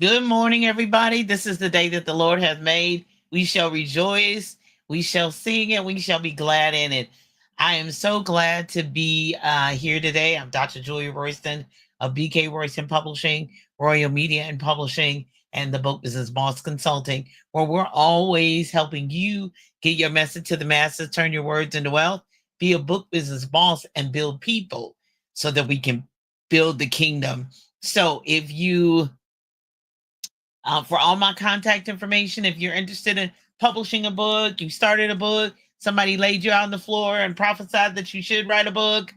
Good morning, everybody. This is the day that the Lord has made. We shall rejoice, we shall sing, and we shall be glad in it. I am so glad to be here today. I'm Dr. Julia Royston of BK Royston Publishing, Royal Media and Publishing, and the Book Business Boss Consulting, where we're always helping you get your message to the masses, turn your words into wealth, be a book business boss, and build people so that we can build the kingdom. So if you for all my contact information, if you're interested in publishing a book, you started a book, somebody laid you out on the floor and prophesied that you should write a book,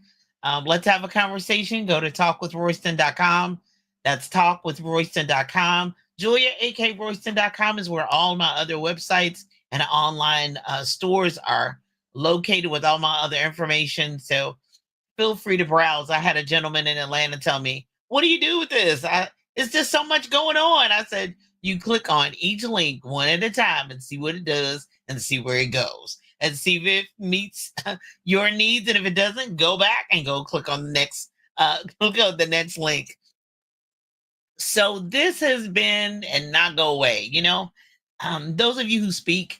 let's have a conversation. Go to talkwithroyston.com. That's talkwithroyston.com. JuliaAKRoyston.com is where all my other websites and online stores are located with all my other information. So feel free to browse. I had a gentleman in Atlanta tell me, "What do you do with this? It's just so much going on." I said, "You click on each link one at a time and see what it does and see where it goes and see if it meets your needs. And if it doesn't, go back and go click on the next click on the next link." So this has been and not go away. Those of you who speak,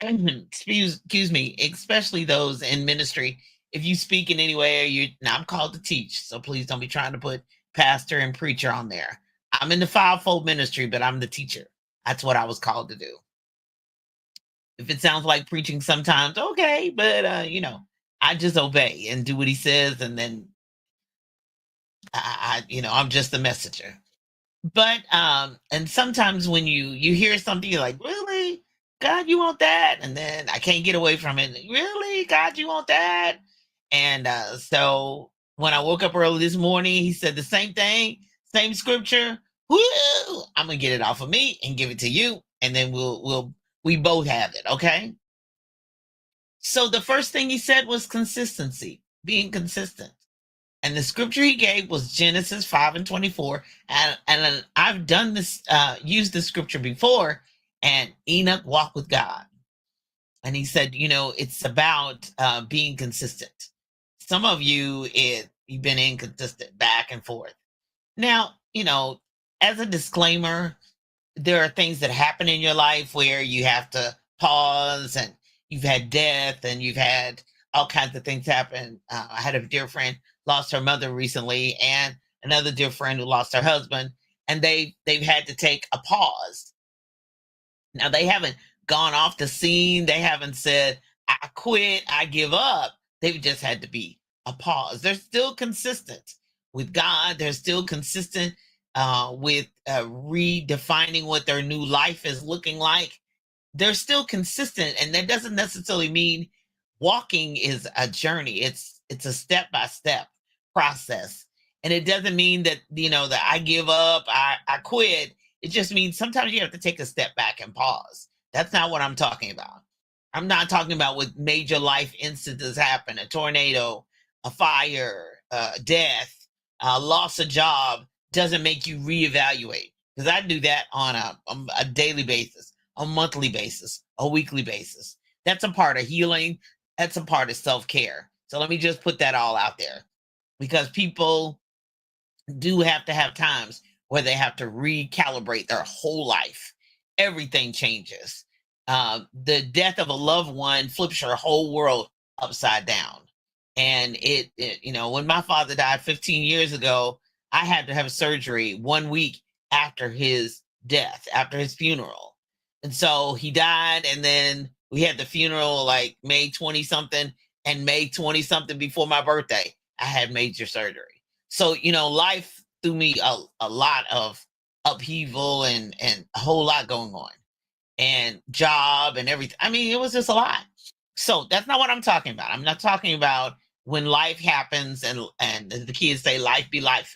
excuse me, especially those in ministry. If you speak in any way, you now I'm called to teach, so please don't be trying to put pastor and preacher on there. I'm in the fivefold ministry, but I'm the teacher. That's what I was called to do. If it sounds like preaching sometimes, okay, but I just obey and do what he says, and then I'm just the messenger. But and sometimes when you hear something, you're like, really, God, you want that? And then I can't get away from it. Really, God, you want that? And so when I woke up early this morning, he said the same thing, same scripture. Woo! I'm gonna get it off of me and give it to you, and then we both have it. Okay. So the first thing he said was consistency, being consistent. And the scripture he gave was Genesis 5:24. And I've done this, used this scripture before, and Enoch walked with God. And he said, it's about being consistent. Some of you've been inconsistent back and forth. Now, as a disclaimer, there are things that happen in your life where you have to pause, and you've had death, and you've had all kinds of things happen. I had a dear friend lost her mother recently, and another dear friend who lost her husband, and they've had to take a pause. Now they haven't gone off the scene. They haven't said, "I quit, I give up." They've just had to be a pause. They're still consistent with God. They're still consistent with redefining what their new life is looking like. They're still consistent, and that doesn't necessarily mean walking is a journey. It's a step by step process, and it doesn't mean that that I give up, I quit. It just means sometimes you have to take a step back and pause. That's not what I'm talking about. I'm not talking about with major life incidents happen, a tornado, a fire, death, loss of job doesn't make you reevaluate, because I do that on a daily basis, a monthly basis, a weekly basis. That's a part of healing. That's a part of self-care. So let me just put that all out there, because people do have to have times where they have to recalibrate their whole life. Everything changes. The death of a loved one flips your whole world upside down. And when my father died 15 years ago, I had to have surgery 1 week after his death, after his funeral. And so he died, and then we had the funeral like May 20 something, and May 20 something before my birthday, I had major surgery. So, life threw me a lot of upheaval and a whole lot going on, and job and everything. I mean, it was just a lot. So that's not what I'm talking about. I'm not talking about when life happens and the kids say life be life.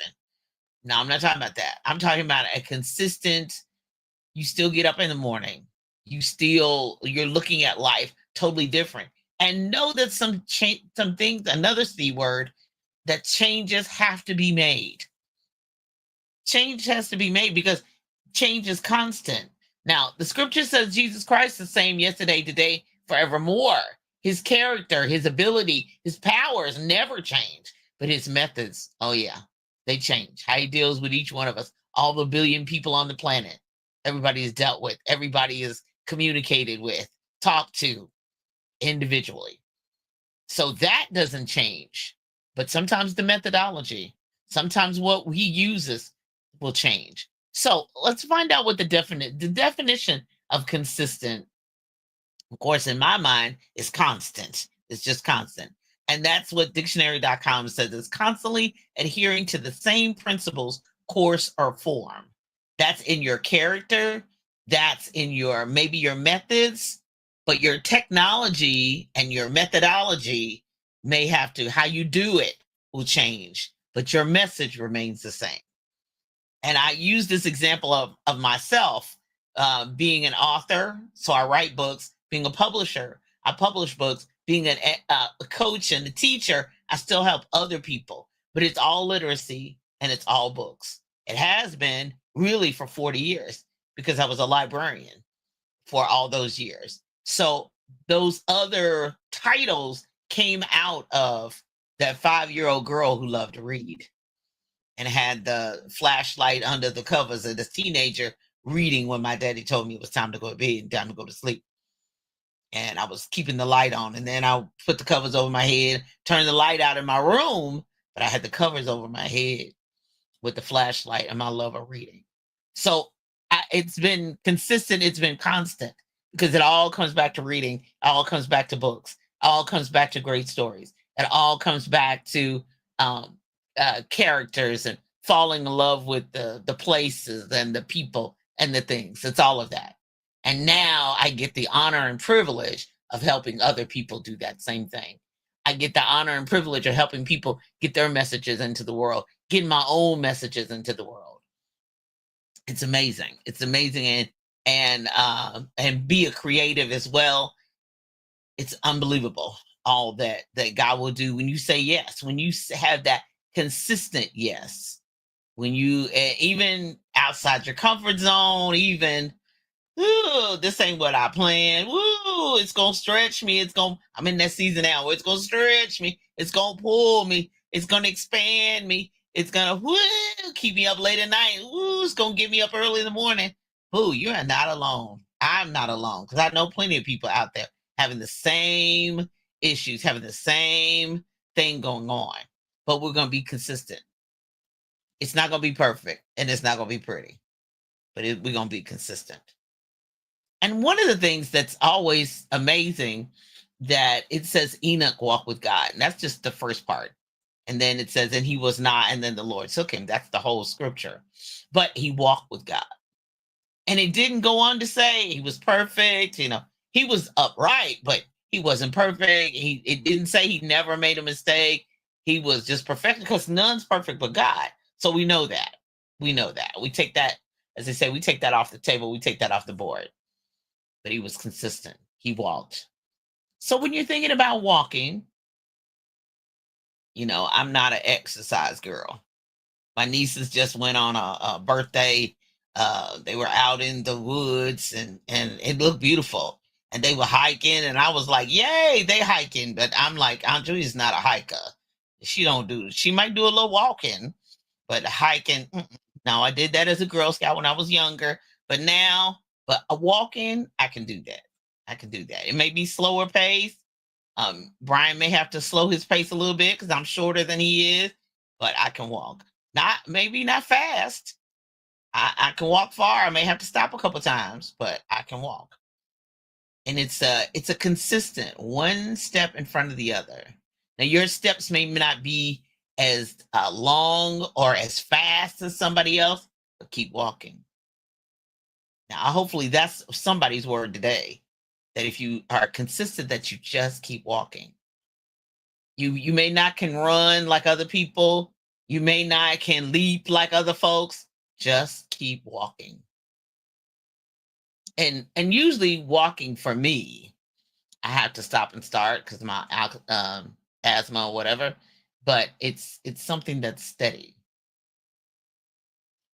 No, I'm not talking about that. I'm talking about a consistent, you still get up in the morning. You're looking at life totally different. And know that some things, another C word, that changes have to be made. Change has to be made because change is constant. Now, the scripture says Jesus Christ is the same yesterday, today, forevermore. His character, his ability, his powers never change, but his methods, oh yeah, they change. How he deals with each one of us all the billion people on the planet. Everybody is dealt with, everybody is communicated with, talked to individually. So that doesn't change. But sometimes the methodology, sometimes what he uses will change. So let's find out what the definition of consistent, of course, in my mind, is constant. It's just constant. And that's what dictionary.com says, is constantly adhering to the same principles, course, or form. That's in your character, that's in your maybe your methods, but your technology and your methodology may have to, how you do it will change, but your message remains the same. And I use this example of myself, being an author, so I write books, being a publisher, I publish books, being a coach and a teacher, I still help other people, but it's all literacy and it's all books. It has been really for 40 years because I was a librarian for all those years. So those other titles came out of that 5-year-old girl who loved to read and had the flashlight under the covers as a teenager reading when my daddy told me it was time to go to bed and time to go to sleep. And I was keeping the light on, and then I put the covers over my head, turn the light out in my room, but I had the covers over my head with the flashlight and my love of reading. So it's been consistent, it's been constant, because it all comes back to reading, it all comes back to books, it all comes back to great stories, it all comes back to characters and falling in love with the places and the people and the things. It's all of that. And now I get the honor and privilege of helping other people do that same thing. I get the honor and privilege of helping people get their messages into the world, getting my own messages into the world. It's amazing. It's amazing, and be a creative as well. It's unbelievable all that God will do when you say yes, when you have that consistent yes, when you even outside your comfort zone, even, ooh, this ain't what I planned. Woo, it's gonna stretch me. I'm in that season now where it's gonna stretch me. It's gonna pull me. It's gonna expand me. It's gonna keep me up late at night. Woo, it's gonna get me up early in the morning. Woo, you are not alone. I'm not alone, because I know plenty of people out there having the same issues, having the same thing going on. But we're gonna be consistent. It's not gonna be perfect, and it's not gonna be pretty, but we're gonna be consistent. And one of the things that's always amazing, that it says Enoch walked with God. And that's just the first part. And then it says, and he was not, and then the Lord took him. That's the whole scripture. But he walked with God. And it didn't go on to say he was perfect. He was upright, but he wasn't perfect. It didn't say he never made a mistake. He was just perfect, because none's perfect but God. So we know that. We know that. We take that, as they say, we take that off the table. We take that off the board. But he was consistent. He walked. So when you're thinking about walking, I'm not an exercise girl. My nieces just went on a birthday. They were out in the woods, and it looked beautiful. And they were hiking, and I was like, yay, they hiking. But I'm like, Aunt Julie's not a hiker. She might do a little walking, but hiking, no, I did that as a Girl Scout when I was younger. But now, a walking, I can do that. I can do that. It may be slower pace. Brian may have to slow his pace a little bit because I'm shorter than he is, but I can walk. Maybe not fast. I can walk far. I may have to stop a couple times, but I can walk. And it's a consistent one step in front of the other. Now your steps may not be as long or as fast as somebody else, but keep walking. Now, hopefully that's somebody's word today, that if you are consistent, that you just keep walking. You may not can run like other people. You may not can leap like other folks. Just keep walking. And usually walking for me, I have to stop and start because my asthma or whatever. But it's something that's steady.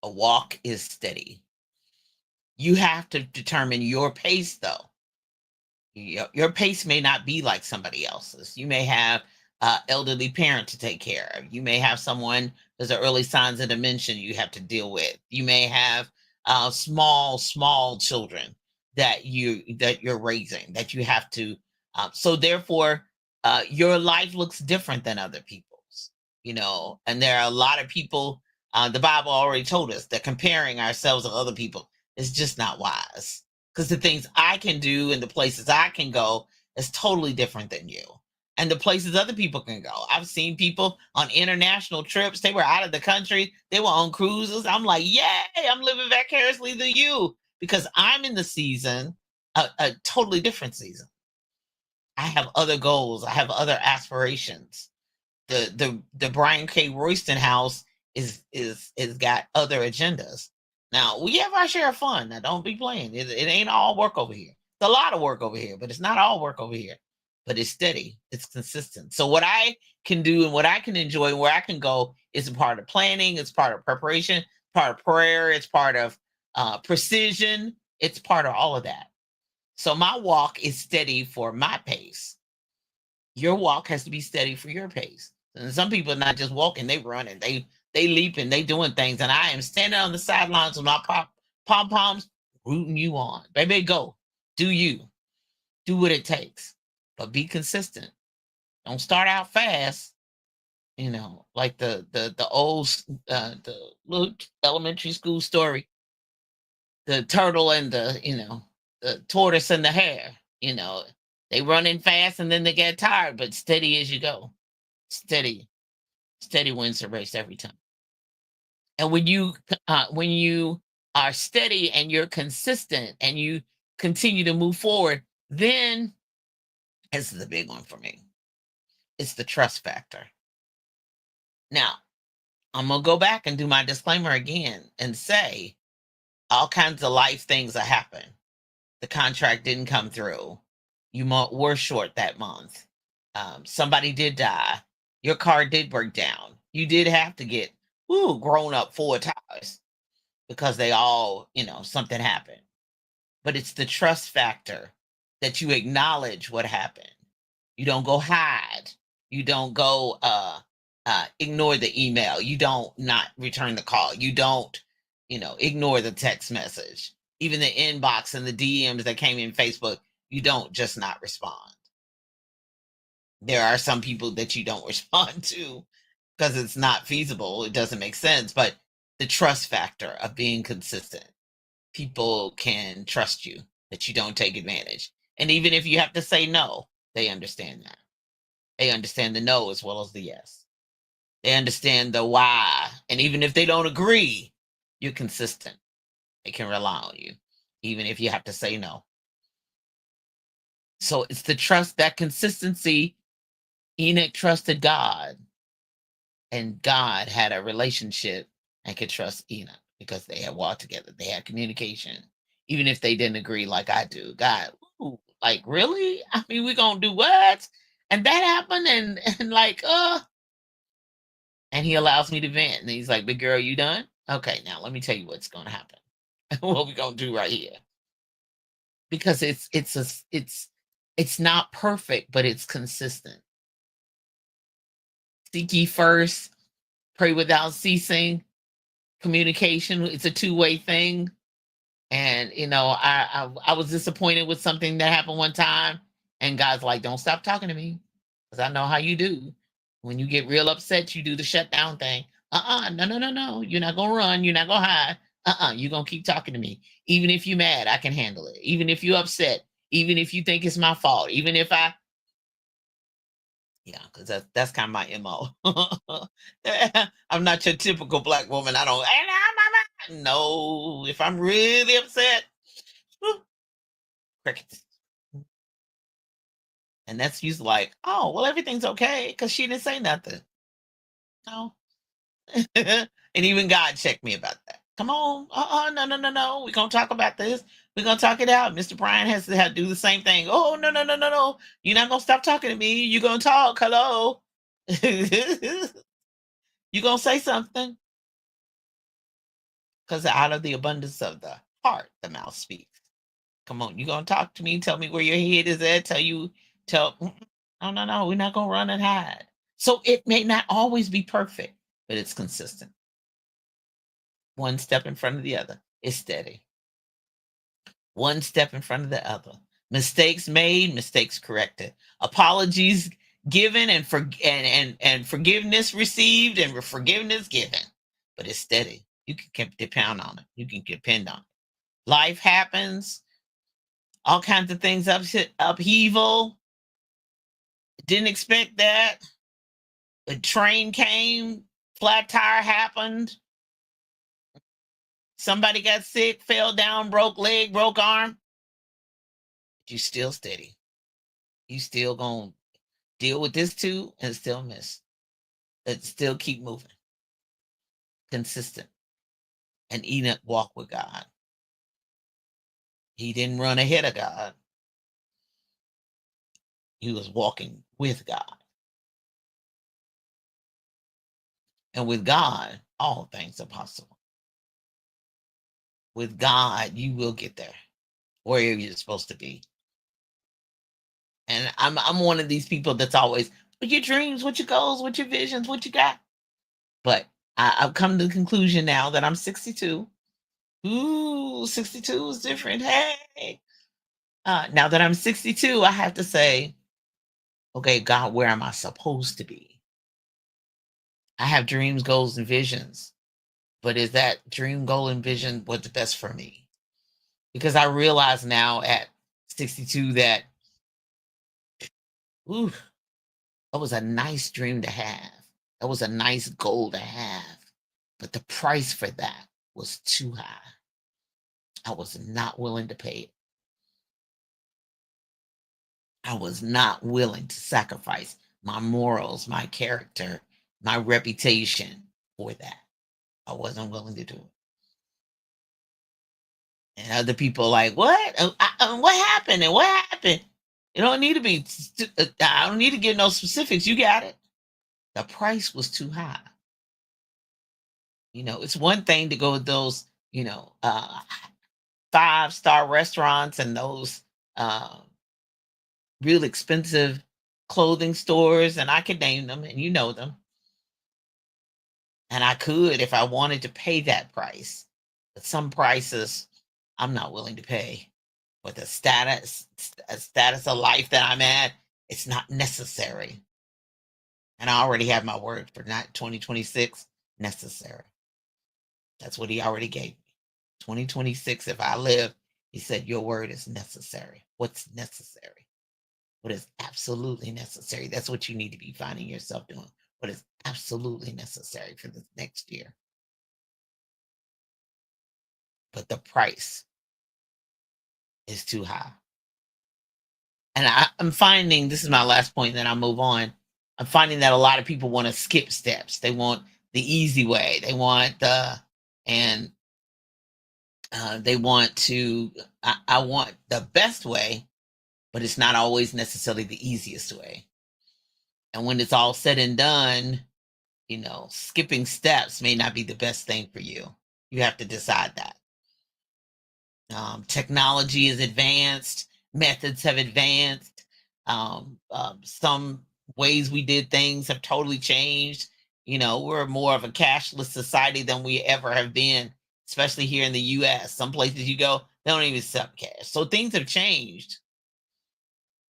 A walk is steady. You have to determine your pace, though. Your pace may not be like somebody else's. You may have elderly parent to take care of. You may have someone there's early signs of dementia you have to deal with. You may have small children that you're raising that you have to. So therefore, your life looks different than other people's. And there are a lot of people. The Bible already told us that comparing ourselves to other people is just not wise, because the things I can do and the places I can go is totally different than you and the places other people can go. I've seen people on international trips. They were out of the country. They were on cruises. I'm like, yay, I'm living vicariously through you because I'm in the season, a totally different season. I have other goals. I have other aspirations. The Brian K. Royston house is got other agendas. Now we have our share of fun. Now don't be playing. It ain't all work over here. It's a lot of work over here, but it's not all work over here. But it's steady. It's consistent. So what I can do and what I can enjoy and where I can go is a part of planning. It's part of preparation. Part of prayer. It's part of precision. It's part of all of that. So my walk is steady for my pace. Your walk has to be steady for your pace. And some people are not just walking, they running, they leaping, they doing things. And I am standing on the sidelines with my pom poms, rooting you on. Baby, go. Do you. Do what it takes. But be consistent. Don't start out fast. Like the old the little elementary school story. The turtle and the tortoise and the hare. They running fast and then they get tired, but steady as you go. Steady, steady wins the race every time. And when you are steady and you're consistent and you continue to move forward, then this is a big one for me. It's the trust factor. Now, I'm gonna go back and do my disclaimer again and say all kinds of life things that happen. The contract didn't come through. You were short that month. Somebody did die. Your car did break down. You did have to get grown up 4 times because they all, something happened. But it's the trust factor that you acknowledge what happened. You don't go hide. You don't go ignore the email. You don't not return the call. You don't, ignore the text message. Even the inbox and the DMs that came in Facebook, you don't just not respond. There are some people that you don't respond to because it's not feasible. It doesn't make sense. But the trust factor of being consistent, people can trust you that you don't take advantage. And even if you have to say no, they understand that. They understand the no as well as the yes. They understand the why. And even if they don't agree, you're consistent. They can rely on you, even if you have to say no. So it's the trust, that consistency. Enoch trusted God, and God had a relationship and could trust Enoch because they had walked together. They had communication, even if they didn't agree like I do. God, ooh, like really? I mean, we're gonna do what? And that happened, and like, and he allows me to vent. And he's like, "Big girl, you done? Okay, now let me tell you what's gonna happen. What we gonna do right here." Because it's not perfect, but it's consistent. Seek ye first, pray without ceasing. Communication, it's a two-way thing. And I was disappointed with something that happened one time, and God's like, "Don't stop talking to me, because I know how you do. When you get real upset, you do the shutdown thing. No, no, no, no. You're not gonna run. You're not gonna hide. You're gonna keep talking to me. Even if you're mad, I can handle it. Even if you're upset, even if you think it's my fault, even if I." Yeah, because that's kind of my MO. I'm not your typical black woman. I don't. No, if I'm really upset, whew, crickets. And that's usually like, oh, well, everything's okay because she didn't say nothing. No. And even God checked me about that. Come on. No, no, no, no. We're going to talk about this. We're going to talk it out. Mr. Brian has to do the same thing. Oh, no, no, no, no, no. You're not going to stop talking to me. You're going to talk. Hello. You're going to say something because out of the abundance of the heart, the mouth speaks. Come on. You're going to talk to me. Tell me where your head is at. Tell. No, no, no. We're not going to run and hide. So it may not always be perfect, but it's consistent. One step in front of the other. It's steady. One step in front of the other. Mistakes made, mistakes corrected. Apologies given and forgiveness received and forgiveness given. But it's steady. You can depend on it. You can depend on it. Life happens, all kinds of things upheaval. Didn't expect that. A train came, flat tire happened. Somebody got sick, fell down, broke leg, broke arm. You still steady. You still gonna deal with this too and still miss. And still keep moving. Consistent. And Enoch walked with God. He didn't run ahead of God. He was walking with God. And with God, all things are possible. With God, you will get there, where you're supposed to be. And I'm one of these people that's always, what your dreams, what your goals, what your visions, what you got. But I've come to the conclusion now that I'm 62. Ooh, 62 is different. Hey. Now that I'm 62, I have to say, okay, God, where am I supposed to be? I have dreams, goals, and visions. But is that dream, goal, and vision what's best for me? Because I realize now at 62 that, ooh, that was a nice dream to have. That was a nice goal to have. But the price for that was too high. I was not willing to pay it. I was not willing to sacrifice my morals, my character, my reputation for that. I wasn't willing to do it. And other people like, what? What happened? And what happened? You don't need to be, I don't need to give no specifics. You got it. The price was too high. It's one thing to go to those, 5-star restaurants and those real expensive clothing stores, and I could name them, and you know them. And I could if I wanted to pay that price. But some prices I'm not willing to pay. With the status of life that I'm at, it's not necessary. And I already have my word for not 2026 necessary. That's what he already gave me. 2026, if I live, he said, your word is necessary. What's necessary? What is absolutely necessary? That's what you need to be finding yourself doing. What is absolutely necessary for this next year? But the price is too high. And I'm finding, this is my last point, then I'll move on. I'm finding that a lot of people want to skip steps. They want the easy way. They want and they want to, I want the best way, but it's not always necessarily the easiest way. And when it's all said and done, skipping steps may not be the best thing for you. You have to decide that. Technology is advanced, methods have advanced. Some ways we did things have totally changed. We're more of a cashless society than we ever have been, especially here in the US. Some places you go, they don't even accept cash. So things have changed.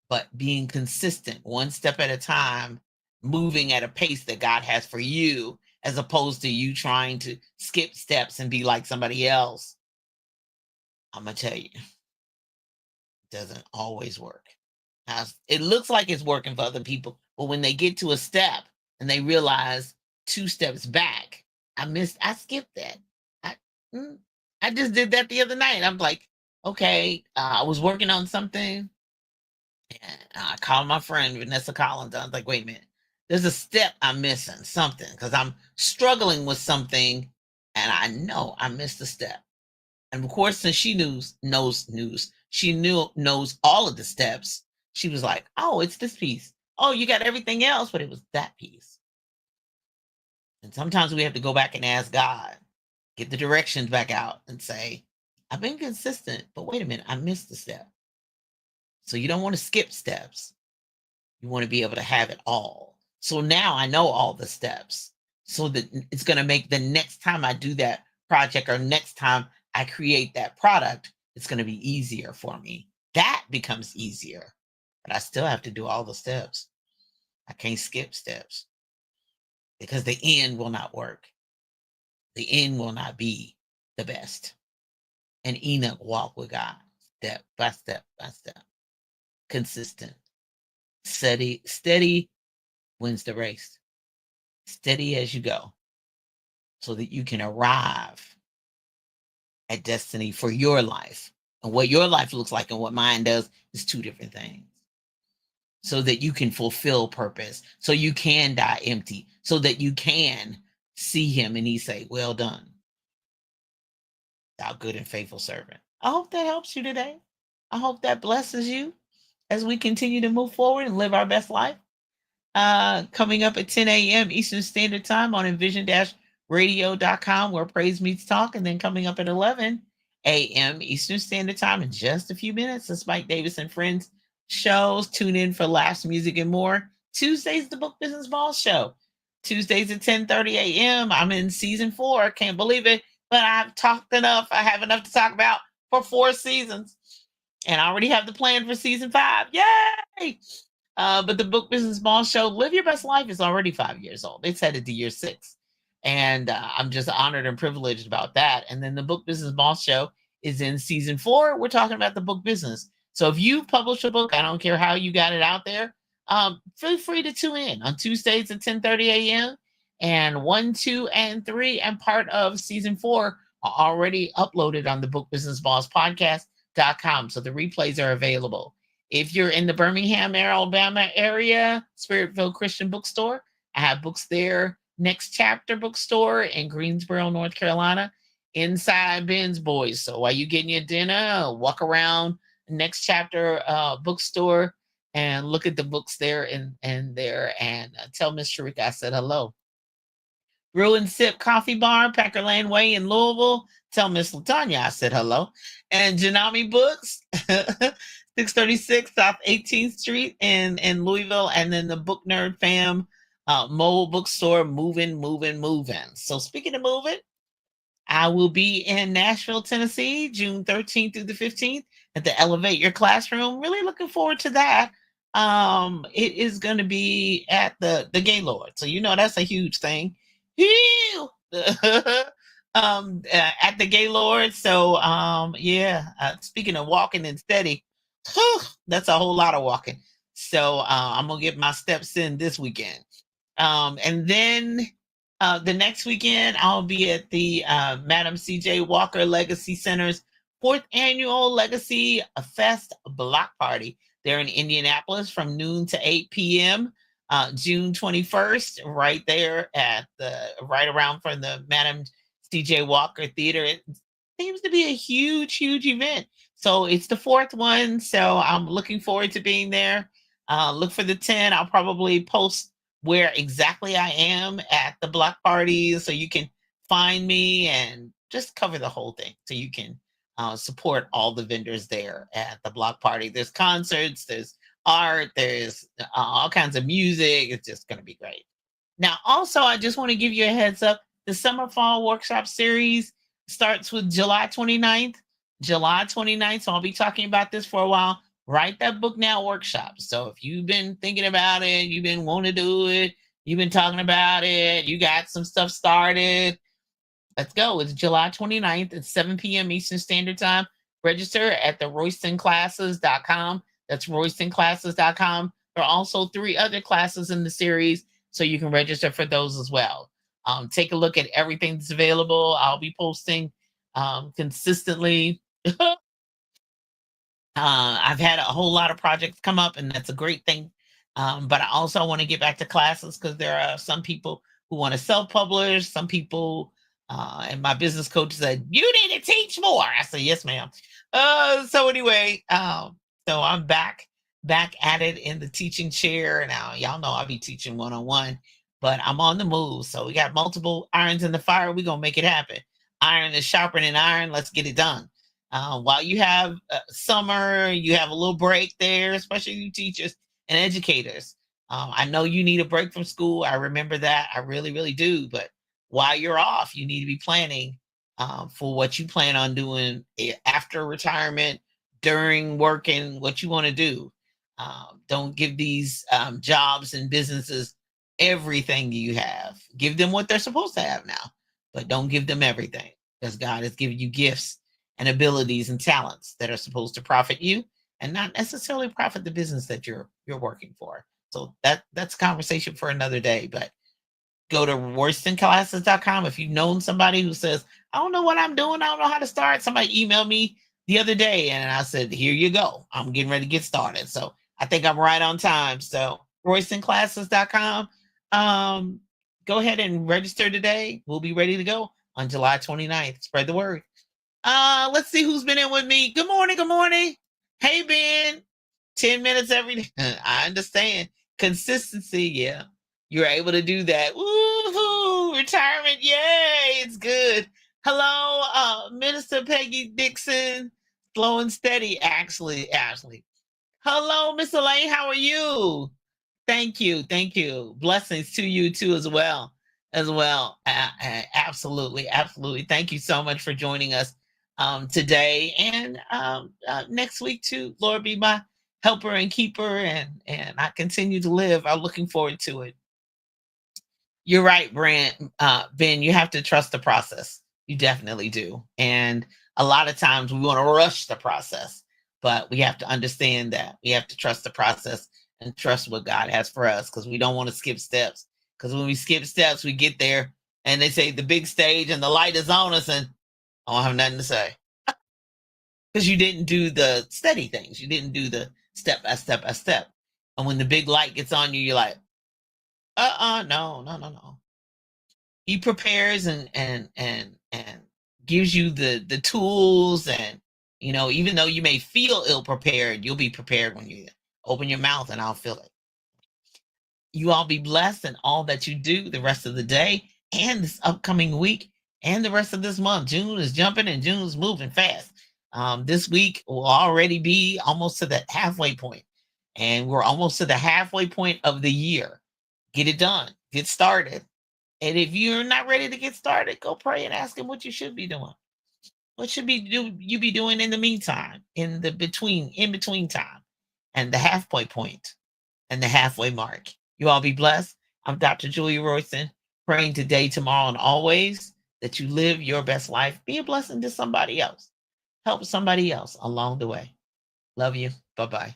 But being consistent, one step at a time, moving at a pace that God has for you, as opposed to you trying to skip steps and be like somebody else, I'm going to tell you, it doesn't always work. Now, it looks like it's working for other people, but when they get to a step and they realize 2 steps back, I skipped that. I, I just did that the other night. I'm like, okay, I was working on something. And I called my friend Vanessa Collins. I was like, wait a minute, there's a step I'm missing, something, because I'm struggling with something, and I know I missed a step. And of course, since she knows all of the steps, she was like, oh, it's this piece. Oh, you got everything else, but it was that piece. And sometimes we have to go back and ask God, get the directions back out and say, I've been consistent, but wait a minute, I missed a step. So you don't want to skip steps. You want to be able to have it all. So now I know all the steps. So that it's going to make the next time I do that project or next time I create that product, it's going to be easier for me. That becomes easier. But I still have to do all the steps. I can't skip steps because the end will not work. The end will not be the best. And Enoch walked with God step by step by step, consistent, steady wins the race. Steady as you go so that you can arrive at destiny for your life. And what your life looks like and what mine does is two different things. So that you can fulfill purpose, so you can die empty, so that you can see him and he say, well done, thou good and faithful servant. I hope that helps you today. I hope that blesses you as we continue to move forward and live our best life. Coming up at 10 a.m. Eastern Standard Time on envision-radio.com, where praise meets talk. And then coming up at 11 a.m. Eastern Standard Time in just a few minutes, the Spike Davis and Friends shows. Tune in for laughs, music, and more. Tuesdays, the Book Business Ball Show. Tuesdays at 10:30 a.m. I'm in season 4. Can't believe it, but I've talked enough. I have enough to talk about for 4 seasons. And I already have the plan for season 5. Yay! But the Book Business Ball Show, Live Your Best Life, is already 5 years old. It's headed to year 6. And I'm just honored and privileged about that. And then the Book Business Ball Show is in season 4. We're talking about the book business. So if you've published a book, I don't care how you got it out there, feel free to tune in on Tuesdays at 10:30 a.m. And 1, 2, and 3 and part of season 4 are already uploaded on the Book Business Balls podcast.com. So the replays are available. If you're in the Birmingham, Alabama area, Spirit-Filled Christian Bookstore, I have books there. Next Chapter Bookstore in Greensboro, North Carolina, Inside Ben's Boys. So while you're getting your dinner, walk around Next Chapter Bookstore and look at the books there and there, and tell Miss Sharika I said hello. Brew and Sip Coffee Bar, Packer Lane Way in Louisville. Tell Miss Latanya I said hello. And Janami Books, 636 South 18th Street in Louisville. And then the Book Nerd Fam mobile bookstore, moving. So speaking of moving, I will be in Nashville, Tennessee, June 13th through the 15th at the Elevate Your Classroom. Really looking forward to that. It is going to be at the Gaylord. So, that's a huge thing. At the Gaylord. So, speaking of walking and steady, that's a whole lot of walking. So, I'm going to get my steps in this weekend. And then the next weekend, I'll be at the Madam C.J. Walker Legacy Center's 4th Annual Legacy Fest Block Party. They're in Indianapolis from noon to 8 p.m. June 21st, right there right around from the Madam C.J. Walker Theater. It seems to be a huge event. So it's the 4th one. So I'm looking forward to being there. Look for the 10. I'll probably post where exactly I am at the block party so you can find me and just cover the whole thing so you can support all the vendors there at the block party. There's concerts, there's art, there's all kinds of music. It's just going to be great. Now, also, I just want to give you a heads up. The Summer Fall Workshop Series starts with July 29th. So I'll be talking about this for a while. Write that book now workshop. So if you've been thinking about it, you've been wanting to do it, you've been talking about it, you got some stuff started, let's go. It's July 29th at 7 p.m. Eastern Standard Time. Register at the roystonclasses.com. That's roystonclasses.com. There are also 3 other classes in the series, so you can register for those as well. Take a look at everything that's available. I'll be posting consistently. I've had a whole lot of projects come up, and that's a great thing. But I also want to get back to classes because there are some people who want to self-publish, some people, and my business coach said, you need to teach more. I said, yes, ma'am. So anyway, so I'm back at it in the teaching chair. Now, y'all know I'll be teaching one-on-one, but I'm on the move. So we got multiple irons in the fire. We're going to make it happen. Iron is sharpening iron. Let's get it done. While you have summer, you have a little break there, especially you teachers and educators. I know you need a break from school. I remember that. I really, really do. But while you're off, you need to be planning for what you plan on doing after retirement, during working, what you want to do. Don't give these jobs and businesses everything you have. Give them what they're supposed to have now, but don't give them everything, because God has given you gifts and abilities and talents that are supposed to profit you and not necessarily profit the business that you're working for. So that's a conversation for another day. But go to worstonclasses.com if you've known somebody who says, I don't know what I'm doing, I don't know how to start. Somebody emailed me the other day and I said, here you go. I'm getting ready to get started. So I think I'm right on time. So roystonclasses.com. Go ahead and register today. We'll be ready to go on July 29th. Spread the word. Let's see who's been in with me. Good morning. Good morning. Hey, Ben. 10 minutes every day. I understand. Consistency. Yeah. You're able to do that. Woohoo. Retirement. Yay. It's good. Hello, Minister Peggy Dixon. Slow and steady, actually. Ashley. Hello, Miss Elaine. How are you? Thank you. Thank you. Blessings to you too as well. As well. Absolutely. Absolutely. Thank you so much for joining us today and next week too. Lord be my helper and keeper, and I continue to live. I'm looking forward to it. You're right, Ben. You have to trust the process. You definitely do. And a lot of times we want to rush the process, but we have to understand that we have to trust the process and trust what God has for us, because we don't want to skip steps. Because when we skip steps, we get there and they say the big stage and the light is on us, and I don't have nothing to say because you didn't do the steady things. You didn't do the step by step by step. And when the big light gets on you, you're like, no, no, no, no. He prepares and gives you the tools, and even though you may feel ill prepared, you'll be prepared when you open your mouth, and I'll feel it. You all be blessed in all that you do the rest of the day and this upcoming week and the rest of this month. June is jumping and June's moving fast. This week will already be almost to the halfway point, and we're almost to the halfway point of the year. Get it done. Get started. And if you're not ready to get started, go pray and ask him what you should be doing. What should you be doing in the meantime, in between time, and the halfway point and the halfway mark. You all be blessed. I'm Dr. Julia Royston, praying today, tomorrow, and always that you live your best life. Be a blessing to somebody else. Help somebody else along the way. Love you. Bye-bye.